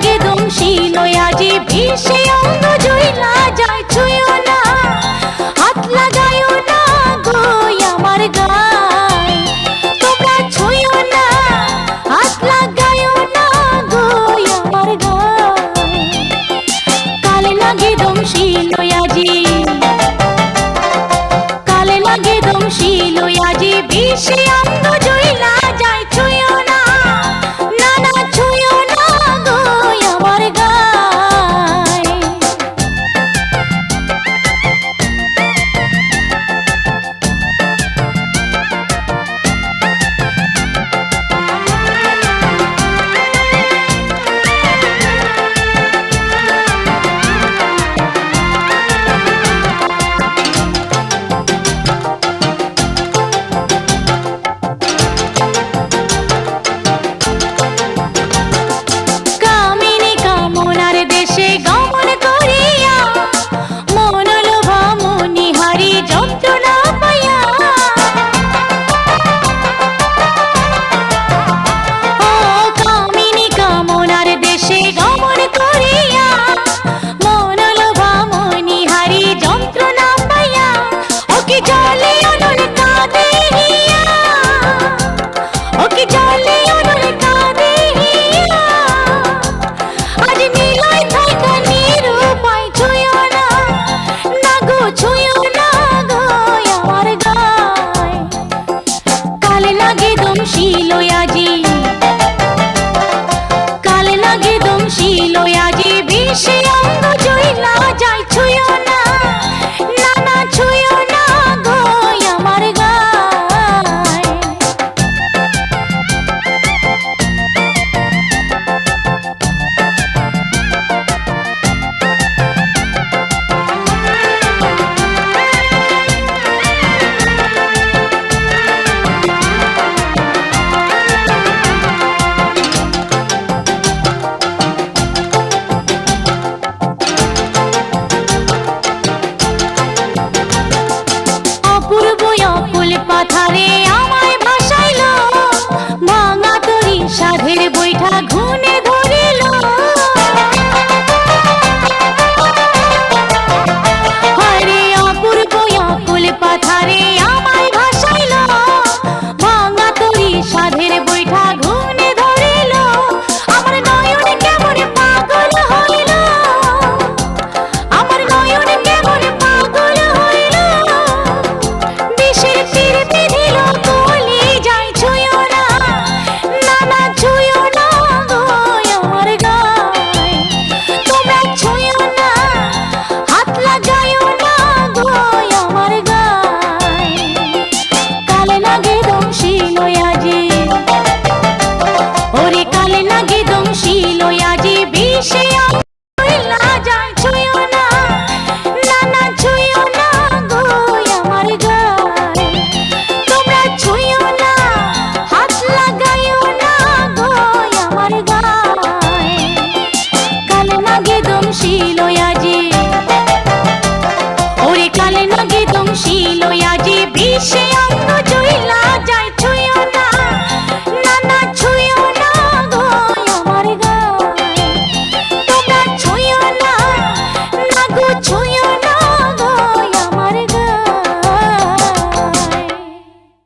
লাগে দংশিল আজি বিষে অঙ্গ জুইলা যায় ছুঁয়ো না হাত লাগায়ো না গো আমার গায় তোমরা ছুঁয়ো না হাত লাগায়ো না গো আমার গায় কালে লাগে দংশিল আজি কালে লাগে দংশিল আজি বিষে অঙ্গ জুইলা যায় ছুঁয়ো না না ছুঁয়ো না গো আমার গায় কালে লাগে দংশিল আজি বিষে অঙ্গ জুইলা যায় ছুঁয়ো না না ছুঁয়ো না গো আমার গায় পাথারে আমায় ভাসাইল ভাঙা তরি সাধের বৈঠা ঘুনে ধরিল হরে অপূর্ব অকুল পাথারে আমায় ভাসাইল ভাঙা তরি সাধের বৈঠা ঘুনে ধরিল আমার নয়ন কেমন পাগল হইল আমার নয়ন কেমন পাগল হইল বিষের তীর বিধিল কলি যায় ছুঁয়ো না না ছুঁয়ো না গো আমার গায় তোমরা ছুঁয়ো না হাত লাগায়ো না গো আমার গায় কালে লাগে দংশিল আজি ওরে কালে লাগে দংশিল আজি বিষে জুইলা যায় ছুঁয়ো না না ছুঁয়ো না গো আমার গায় তোমরা ছুঁয়ো না হাত লাগায়ো না গো আমার গায় কালে লাগে দংশিল আজি ওরে কালে লাগে দংশিল আজি বিষে